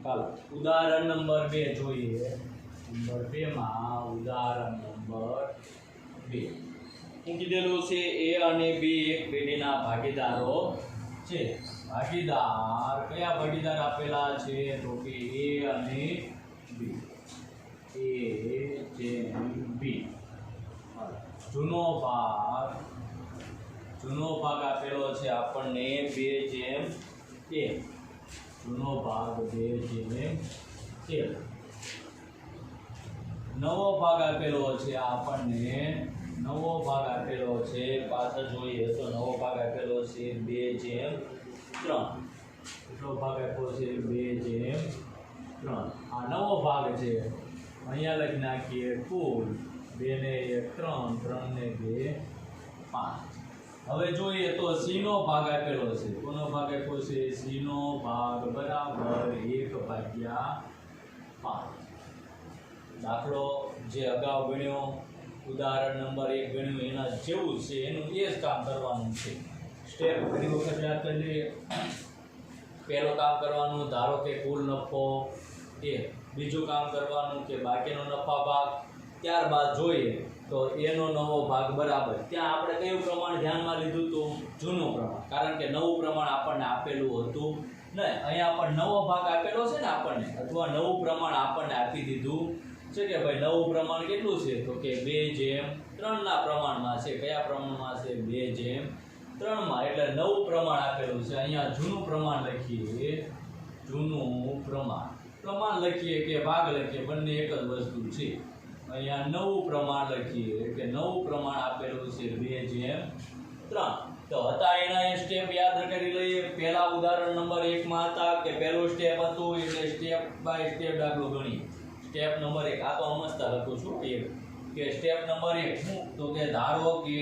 ચાલો ઉદાહરણ નંબર 2 જોઈએ। નંબર 2 માં ઉદાહરણ નંબર 2 શું કીધેલું છે? એ અને બી એક પેઢીના ભાગીદારો છે। ભાગીદાર કયા ભાગીદાર આપેલા છે? તો કે એ અને બી, એ જેમ બી। જૂનો ભાગ આપેલો છે આપણને 2 જેમ 1। જૂનો ભાગ 2 જેમ 1। નવો ભાગ આપેલો છે આપણને, નવો ભાગ આપેલો છે, પાછળ જોઈએ તો નવો ભાગ આપેલો છે 2 જેમ 3। કેટલો ભાગ આપ્યો છે? 2 જેમ 3। આ નવો ભાગ છે, અહીંયા લખી નાખીએ કુલ 2 ને 1 3, 3 ને 2 5। હવે જોઈએ તો સી નો ભાગ આપેલો છે। કોનો ભાગ આપ્યો છે? સી નો ભાગ બરાબર 1/5। દાખલો જે અગાઉ ગણ્યો, ઉદાહરણ નંબર 1 ગણ્યું એના જેવું છે, એનું એ જ કામ કરવાનું છે। સ્ટેપ ઘણી વખત યાદ કરી લઈએ। પહેલું કામ કરવાનું, ધારો કે કુલ નફો 1। બીજું કામ કરવાનું કે બાકીનો નફા ભાગ। ત્યારબાદ જોઈએ તો એનો નવો ભાગ બરાબર, ત્યાં આપણે કયું પ્રમાણ ધ્યાનમાં લીધું હતું? જૂનું પ્રમાણ, કારણ કે નવું પ્રમાણ આપણને આપેલું હતું નહીં। અહીંયા પણ નવો ભાગ આપેલો છે ને આપણને, અથવા નવું પ્રમાણ આપણને આપી દીધું છે કે ભાઈ નવું પ્રમાણ કેટલું છે? તો કે 2 જેમ 3 ના પ્રમાણમાં છે। કયા પ્રમાણમાં છે? 2 જેમ 3 માં। એટલે નવું પ્રમાણ આપેલું છે। અહીંયા જૂનું પ્રમાણ લખીએ, જૂનું પ્રમાણ લખીએ કે ભાગ લખીએ, બંને એક જ વસ્તુ છે। અહીંયા નવું પ્રમાણ લખીએ કે નવું પ્રમાણ આપેલું છે 2 જેમ 3। તો હતા એના સ્ટેપ યાદ કરી લઈએ। પહેલા ઉદાહરણ નંબર 1 માં હતા કે પહેલું સ્ટેપ હતું એટલે સ્ટેપ બાય સ્ટેપ દાખલો ગણીએ। સ્ટેપ નંબર 1 આ તો સમજતા લખું છું કે સ્ટેપ નંબર 1 શું? તો કે ધારો કે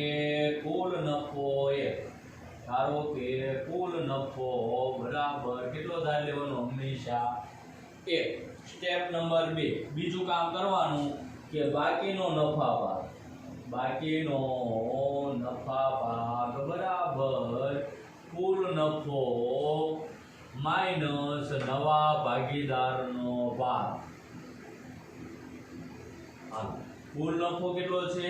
કુલ નફો 1, ધારો કે કુલ નફો બરાબર કેટલો ધાર લેવાનો? હંમેશા 1। સ્ટેપ નંબર 2 બીજું કામ કરવાનું કે બાકીનો નફા ભાગ, બાકીનો નફા ભાગ બરાબર કુલ નફો માઈનસ નવા ભાગીદારનો ભાગ। કુલ નફો કેટલો છે?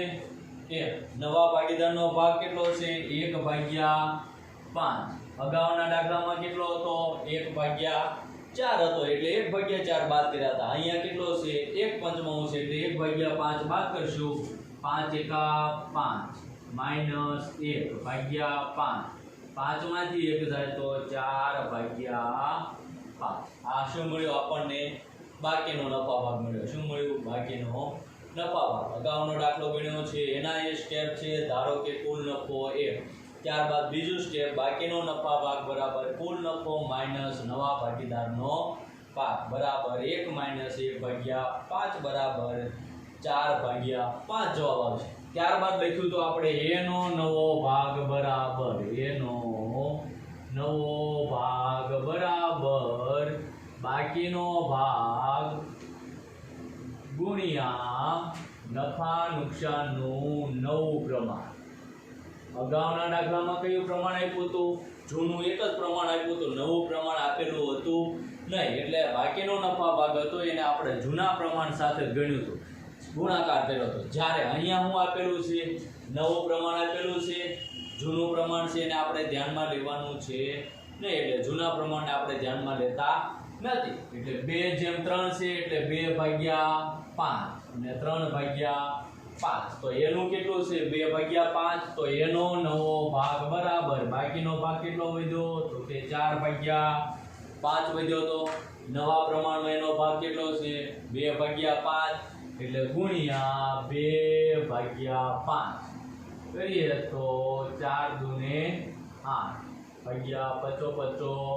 1। નવા ભાગીદારનો ભાગ કેટલો છે? 1/5। અગાઉના દાખલામાં કેટલો હતો? 1/4 હતો, એટલે 1/4 બાદ કર્યા હતા। અહીંયા કેટલો છે? 1/5 છે, એટલે 1/5 બાદ કરશું। 5 એકા 5 માઈનસ 1/5। 5 માંથી 1 જાય તો 4/5। આ શું મળ્યું આપણને? બાકીનો નફા ભાગ મળ્યો। શું મળ્યું? બાકીનો નફા ભાગ। અગાઉનો દાખલો ગણ્યો છે એના એ સ્ટેપ છે, ધારો કે કુલ નફો 1। ત્યારબાદ બીજું સ્ટેપ બાકીનો નફા ભાગ બરાબર કુલ નફો માઈનસ નવા ભાગીદારનો ભાગ બરાબર 1 માઈનસ 1/5 બરાબર 4/5 જવાબ આવશે। ત્યારબાદ લખ્યું તો આપણે એનો નવો ભાગ બરાબર, એનો નવો ભાગ બરાબર બાકીનો ભાગ ગુણ્યા નફા નુકસાનનું નવું પ્રમાણ। અગાઉના દાખલામાં કયું પ્રમાણ આપ્યું હતું? જૂનું એક જ પ્રમાણ આપ્યું હતું, નવું પ્રમાણ આપેલું હતું નહીં। એટલે બાકીનો નફા ભાગ હતો એને આપણે જૂના પ્રમાણ સાથે ગણ્યું હતું, ગુણાકાર કર્યો હતો। જ્યારે અહીંયા શું આપેલું છે? નવું પ્રમાણ આપેલું છે, જૂનું પ્રમાણ છે એને આપણે ધ્યાનમાં લેવાનું છે નહીં। એટલે જૂના પ્રમાણને આપણે ધ્યાનમાં લેતા નથી। એટલે 2 જેમ 3 છે, એટલે 2/5 અને 3/5। તો એનું કેટલું છે? 2/5। તો એનો નવો ભાગ બરાબર બાકીનો ભાગ કેટલો વધ્યો? તો કે 4/5 વધ્યો। તો નવા પ્રમાણમાં એનો ભાગ કેટલો છે? 2/5, એટલે ગુણ્યા 2/5 કરીએ તો 4 દુને 8 ભાગ્યા 55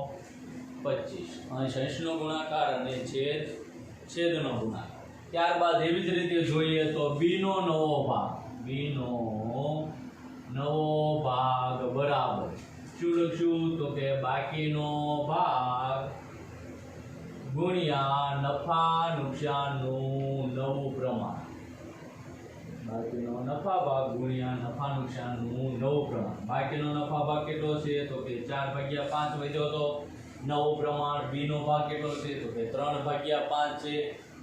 25। અને અંશનો ગુણાકાર અને છેદનો ગુણાકાર। ત્યારબાદ એવી જ રીતે જોઈએ તો બી નો નવો ભાગ, બી નો નવો ભાગ બરાબર શું લખશું? તો કે બાકીનો ભાગ ગુણ્યા નફા નુકસાનનું નવું પ્રમાણ। બાકીનો નફા ભાગ ગુણ્યા નફા નુકસાનનું નવું પ્રમાણ। બાકીનો નફા ભાગ કેટલો છે? તો કે 4/5 વધ્યો હતો। નવું પ્રમાણ b નો ભાગ કેટલો છે તો કે 3/5 છે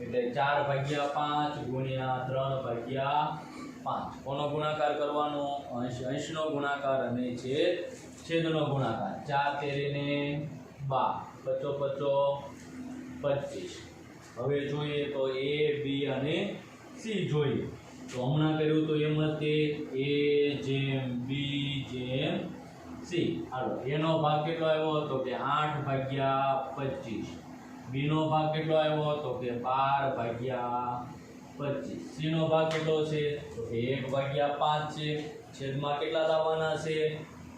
એટલે 4/5 ગુણ્યા 3/5 કોનો ગુણાકાર કરવાનો અંશનો ગુણાકાર અને છેદનો ગુણાકાર 4 તેરીને 12 પચો 25 હવે જોઈએ તો a b અને c જોઈએ તો હમણાં કર્યું તો એમ જ તે a જેમ b જેમ c હાલો a નો ભાગ કેટલો આવ્યો તો કે 8/25 b નો ભાગ કેટલો આવ્યો તો કે 12/25 c નો ભાગ કેટલો છે તો કે 1/5 છે છેદમાં કેટલા લાવવાના છે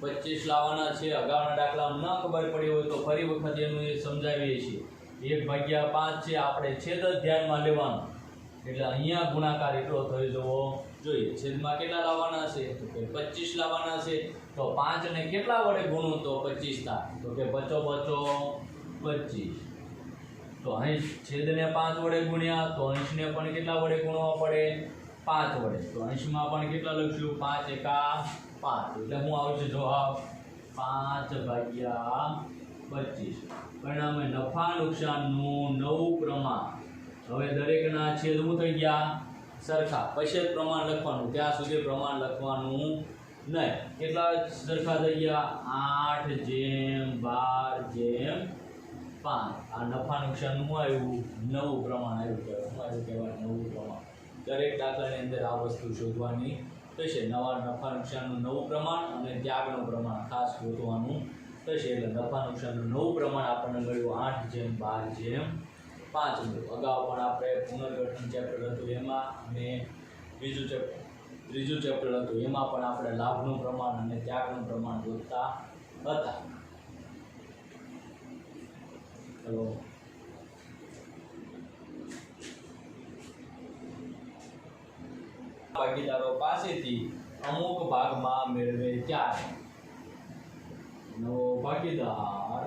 25 લાવવાના છે અગાઉના દાખલામાં ન ખબર પડી હોય તો ફરી વખત એનું એ સમજાવીએ છીએ 1/5 છે આપણે છેદ જ ધ્યાનમાં લેવાનો એટલે અહીંયા ગુણાકાર એટલો થઈ જવો જોઈએ છેદમાં કેટલા લાવવાના છે તો કે 25 લાવવાના છે તો 5 ને કેટલા વડે ગુણો તો 25 થાય તો કે બચો 25 તો અહીં છેદને 5 વડે ગુણ્યા તો અંશને પણ કેટલા વડે ગુણવા પડે 5 વડે તો અંશમાં પણ કેટલા લખશું 5 એકા 5 એટલે હું આવશે જવાબ 5/25 પરિણામે નફા નુકસાનનું નવું પ્રમાણ હવે દરેકના છેદ શું થઈ ગયા સરખા પછી જ પ્રમાણ લખવાનું ત્યાં સુધી પ્રમાણ લખવાનું નહીં કેટલા સરખા થઈ ગયા 8/12/5 આ નફા નુકસાનનું આવ્યું નવું પ્રમાણ આવ્યું કહેવાય નવું પ્રમાણ દરેક દાખલાની અંદર આ વસ્તુ શોધવાની થશે નવા નફા નુકસાનનું નવું પ્રમાણ અને ત્યાગનું પ્રમાણ ખાસ શોધવાનું થશે એટલે નફા નુકસાનનું નવું પ્રમાણ આપણને મળ્યું 8/12/5 અગાઉ પણ આપણે પુનર્ગઠન ચેપ્ટર હતું એમાં અને ત્રીજું ચેપ્ટર હતું એમાં પણ આપણે લાભનું પ્રમાણ અને ત્યાગનું પ્રમાણ શોધતા હતા ચલો ભાગીદારો પાસેથી અમુક ભાગમાં મેળવે ત્યારે નવો ભાગીદાર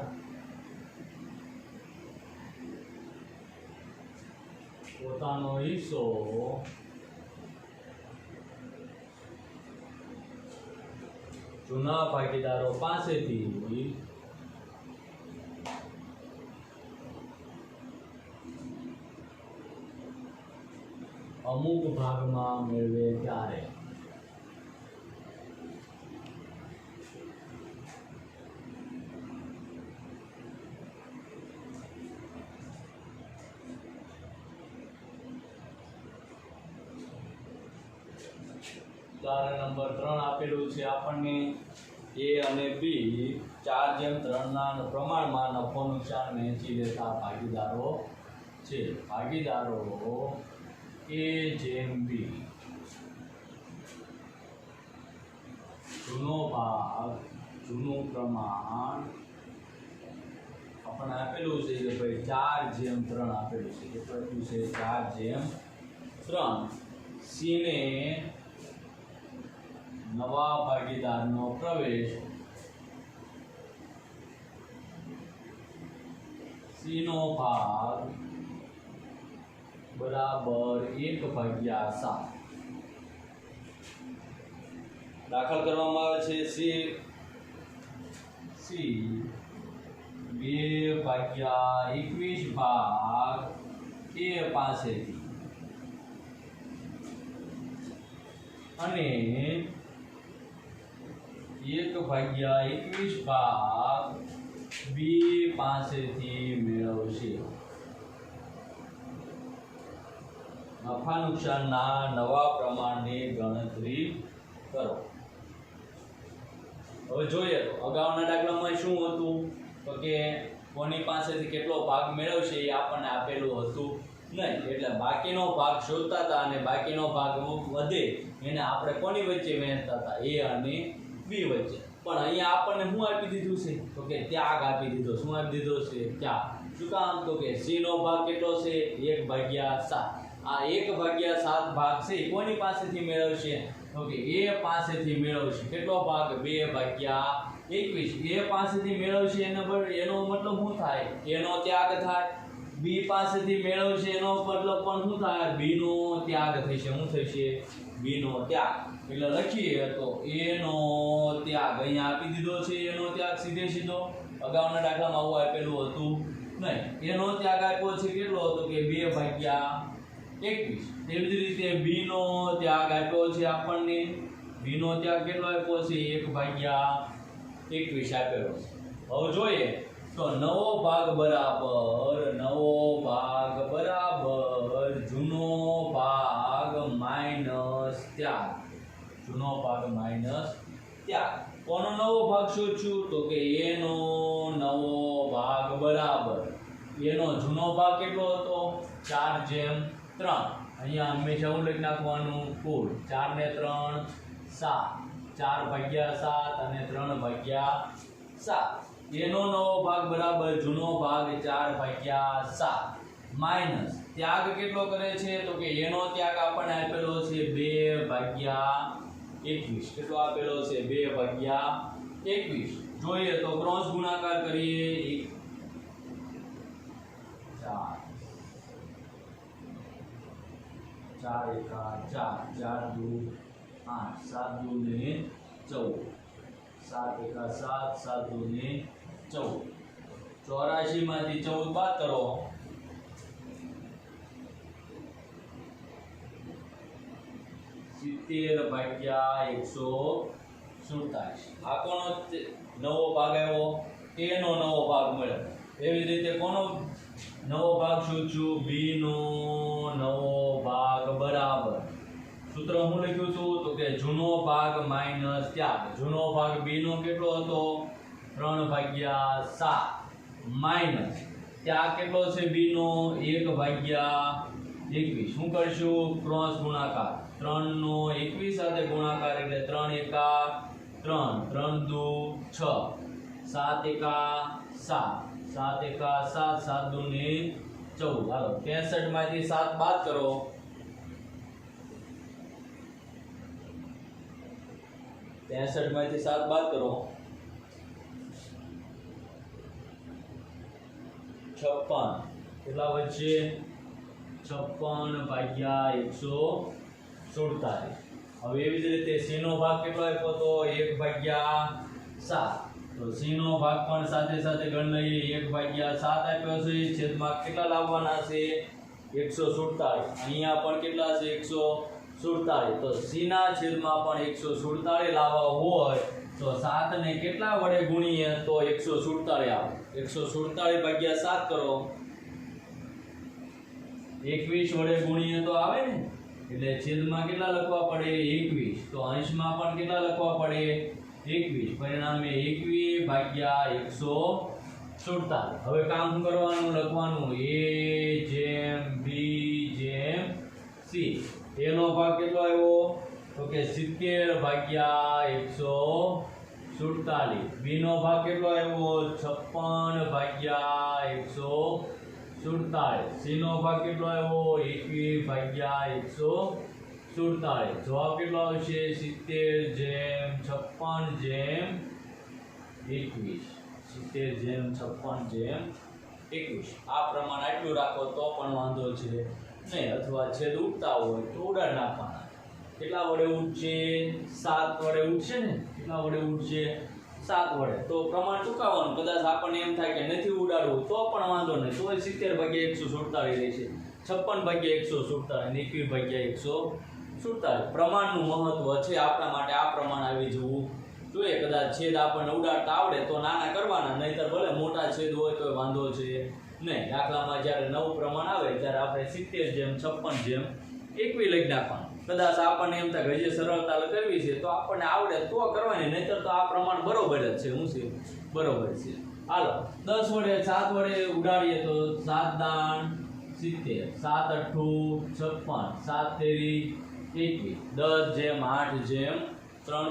પોતાનો હિસ્સો જૂના ભાગીદારો પાસેથી અમુક ભાગમાં મેળવે ત્યારે ઉદાહરણ નંબર 3 આપેલું છે આપણને a અને b 4/3 ના પ્રમાણમાં નફો નુકસાન વહેંચી લેતા ભાગીદારો છે ભાગીદારો a જેમ b જૂનો ભાગ જૂનું પ્રમાણ આપણને આપેલું છે કે ભાઈ 4/3 આપેલું છે કેટલું છે 4/3 c ને નવા ભાગીદારનો પ્રવેશ c નો ભાગ બરાબર 1/7 દાખલ કરવામાં આવે છે c 2/21 ભાગ a પાસેથી અને 1/21 ભાગ b પાસેથી મેળવશે નફા નુકસાનના નવા પ્રમાણની ગણતરી કરો હવે જોઈએ તો અગાઉના દાખલામાં શું હતું તો કે કોની પાસેથી કેટલો ભાગ મેળવશે એ આપણને આપેલું હતું નહીં એટલે બાકીનો ભાગ શોધતા હતા અને બાકીનો ભાગ વધે એને આપણે કોની વચ્ચે વહેંચતા હતા a અને b વચ્ચે પણ અહીંયા આપણને શું આપી દીધું છે તો કે ત્યાગ આપી દીધો શું આપી દીધો છે ત્યાગ શું કામ તો કે c નો ભાગ કેટલો છે 1/7 આ 1/7 ભાગ છે કોની પાસેથી મેળવશે તો કે a પાસેથી મેળવશે કેટલો ભાગ 2/21 a પાસેથી મેળવશે એનો મતલબ શું થાય એનો ત્યાગ થાય b પાસેથી મેળવશે એનો મતલબ પણ શું થાય b નો ત્યાગ થશે શું થશે b નો ત્યાગ એટલે લખીએ તો a નો ત્યાગ અહીંયા આપી દીધો છે એનો ત્યાગ સીધે સીધો અગાઉના દાખલામાં આવું આપેલું હતું નહીં. એનો ત્યાગ આપ્યો છે કેટલો હતો કે 2/21. તેવી જ રીતે b નો ત્યાગ આપ્યો છે આપણને. b નો ત્યાગ કેટલો આપ્યો છે 1/21 આપેલો છે. હવે જોઈએ તો નવો ભાગ બરાબર જૂનો ભાગ માઈનસ ત્યાગ. જૂનો ભાગ માઈનસ ત્યાગ. કોનો નવો ભાગ શોધશું તો કે એનો નવો ભાગ બરાબર એનો જૂનો ભાગ કેટલો હતો 4/3. અહીંયા હંમેશા હું લખી નાખવાનું કુલ 4 ને 3 7 4/7 અને 3/7. એનો નવો ભાગ બરાબર જૂનો ભાગ 4/7 માઈનસ ત્યાગ કેટલો કરે છે તો કે એનો ત્યાગ આપણને આપેલો છે 2/21. કેટલો આપેલો છે 2/21. જોઈએ તો ક્રોસ ગુણાકાર કરીએ 4 એકા 4 4 દુ 8 7 દુ ને 14 7 એકા 7 7 દુ ને 14. 84 માંથી 14 બાદ કરો 70/147. આ કોનો નવો ભાગ આવ્યો એનો નવો ભાગ મળ્યો. એવી રીતે કોનો નવો ભાગ શોધશું b નો નવો ભાગ બરાબર સૂત્ર હું લખ્યું હતું તો કે જૂનો ભાગ માઈનસ ત્યાગ. જૂનો ભાગ b નો કેટલો હતો 3/7 માઈનસ ત્યાગ કેટલો છે b નો 1/21. શું કરશું ક્રોસ ગુણાકાર 3 નો 21 સાથે ગુણાકાર એટલે 3 એકા 3 3 દુ 6 7 એકા 7 7 એકા 7 7 દુ ને 14. હાલો 63 માંથી 7 બાદ કરો 63 માંથી 7 બાદ કરો 56. કેટલા વધશે 56/147. હવે એવી જ રીતે c નો ભાગ કેટલો આપ્યો તો 1/7. તો c નો ભાગ પણ સાથે સાથે ગણ લઈએ 1/7 આપ્યો છે. છેદમાં કેટલા લાવવાના છે 147. અહીંયા પણ કેટલા છે 147. તો c ના છેદમાં પણ 147 લાવવા હોય તો 7 ને કેટલા વડે ગુણીએ તો 147 આવે. 147/7 કરો 21 વડે ગુણીએ તો આવે ને એટલે છેદમાં કેટલા લખવા પડે 21. તો અંશમાં પણ કેટલા લખવા પડે 21. પરિણામે 21/147. હવે કામ કરવાનું લખવાનું a જેમ b જેમ c. a નો ભાગ કેટલો આવ્યો તો કે 70/147. b નો ભાગ કેટલો આવ્યો 56/147. c નો ભાગ કેટલો આવ્યો 21/147. જવાબ કેટલો આવશે 70/56/21. 70/56/21. આ પ્રમાણ આટલું રાખો તો પણ વાંધો છે નહીં. અથવા છેદ ઉડતા હોય તો ઉડાડ નાખવાના. કેટલા વડે ઉડશે 7 વડે ઉડશે ને. કેટલા વડે ઉડશે 7 વડે. તો પ્રમાણ ચૂકવવાનું. કદાચ આપણને એમ થાય કે નથી ઉડાડવું તો પણ વાંધો નહીં. તો 70/147 રહેશે. 56/147 અને 21/147. પ્રમાણનું મહત્વ છે આપણા માટે. આ પ્રમાણ આવી જવું જોઈએ. કદાચ છેદ આપણને ઉડાડતા આવડે તો નાના કરવાના, નહીતર ભલે મોટા છેદ હોય તો વાંધો છે નહીં. દાખલામાં જ્યારે નવું પ્રમાણ આવે ત્યારે આપણે 70/56/21 લખી નાખવાનું. કદાચ આપણને એમ થાય કે હજી સરળતા કરવી છે તો આપણને આવડે તો કરવાની, નહીતર તો આ પ્રમાણ બરોબર જ છે. શું છે બરોબર છે. હાલો 10 વડે 7 વડે ઉડાડીએ તો 7 દાણ 70, 7 અઠ્ઠું 56, 7 તેરી 21, 10/8/3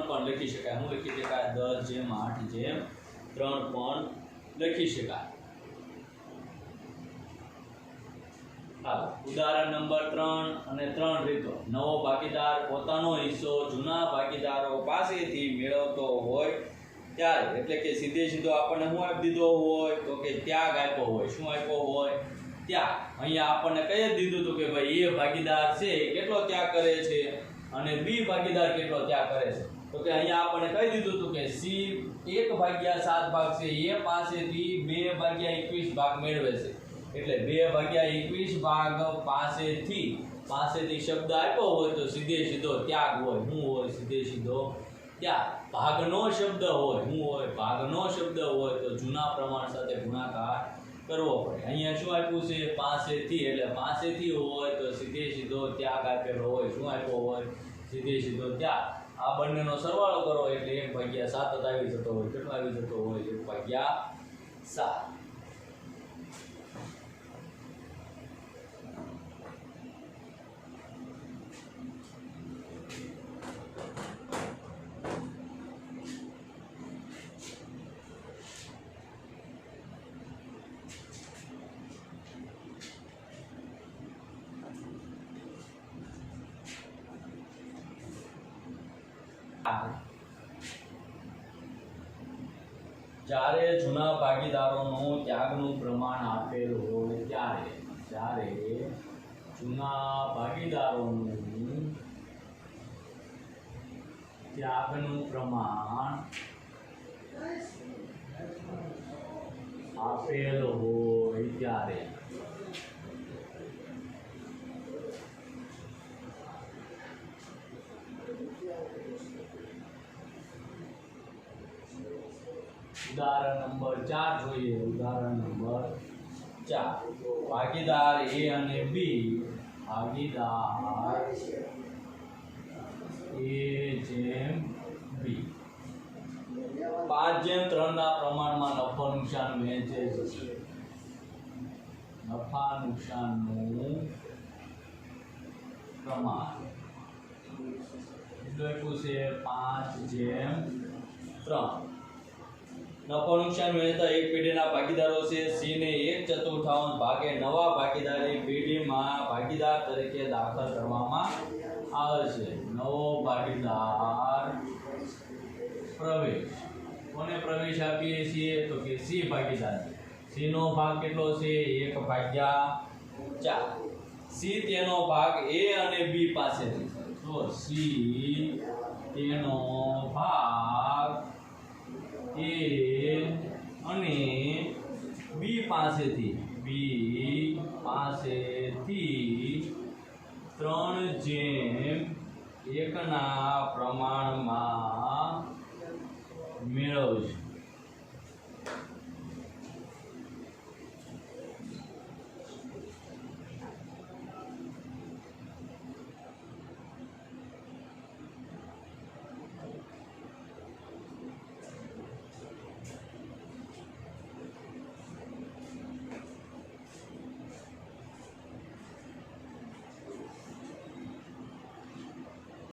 પણ લખી શકાય. શું લખી શકાય 10/8/3 પણ લખી શકાય. હાલો ઉદાહરણ નંબર 3 અને 3 રીતો. નવો ભાગીદાર પોતાનો હિસ્સો જૂના ભાગીદારો પાસેથી મેળવતો હોય ત્યારે, એટલે કે સીધો આપણને શું આપી દીધો હોય તો કે ત્યાગ આપ્યો હોય. શું આપ્યો હોય ત્યાગ. અહીંયા આપણને કહી દીધું હતું કે ભાઈ એ ભાગીદાર છે કેટલો ત્યાગ કરે છે અને બી ભાગીદાર કેટલો ત્યાગ કરે છે. તો કે અહીંયા આપણે કહી દીધું હતું કે સી 1/7 ભાગ છે એ પાસેથી 2/21 ભાગ મેળવે છે, એટલે 2/21 ભાગ પાસેથી શબ્દ આપ્યો હોય તો સીધે સીધો ત્યાગ હોય. શું હોય? સીધે સીધો ત્યાગ. ભાગનો શબ્દ હોય, શું હોય? ભાગનો શબ્દ હોય તો જૂના પ્રમાણ સાથે ગુણાકાર કરવો પડે. અહીંયા શું આપ્યું છે? પાસેથી, એટલે પાસેથી હોય તો સીધે સીધો ત્યાગ આપેલો હોય. શું આપ્યો હોય? સીધે સીધો ત્યાગ. આ બંનેનો સરવાળો કરો એટલે 1/7 જ આવી જતો હોય. કેટલો આવી જતો હોય? 1/7. જ્યારે જૂના ભાગીદારોનું ત્યાગનું પ્રમાણ આપેલ હોય ત્યારે જૂના ભાગીદારોનું ત્યાગનું પ્રમાણ આપેલ હોય ત્યારે ઉદાહરણ નંબર 4 જોઈએ. ઉદાહરણ નંબર 4. ભાગીદાર A અને B, ભાગીદાર A/B 5:3 ના પ્રમાણમાં નફા નુકસાન વહેંચે છે. નફા નુકસાનનું પ્રમાણ એટલું છે 5:3. નફો નુકસાન વહેંચતા એક પેઢીના ભાગીદારો છે. સી ને 1/4 ભાગે નવા ભાગીદારી પેઢીમાં ભાગીદાર તરીકે દાખલ કરવામાં આવે છે. નવો ભાગીદાર પ્રવેશ. કોને પ્રવેશ આપીએ છીએ? તો કે સી ભાગીદાર. સી નો ભાગ કેટલો છે? 1/4. સી તેનો ભાગ એ અને બી પાસેથી. તો સી તેનો ભાગ એ અને બી પાસેથી 3:1 ના પ્રમાણમાં મેળવશે.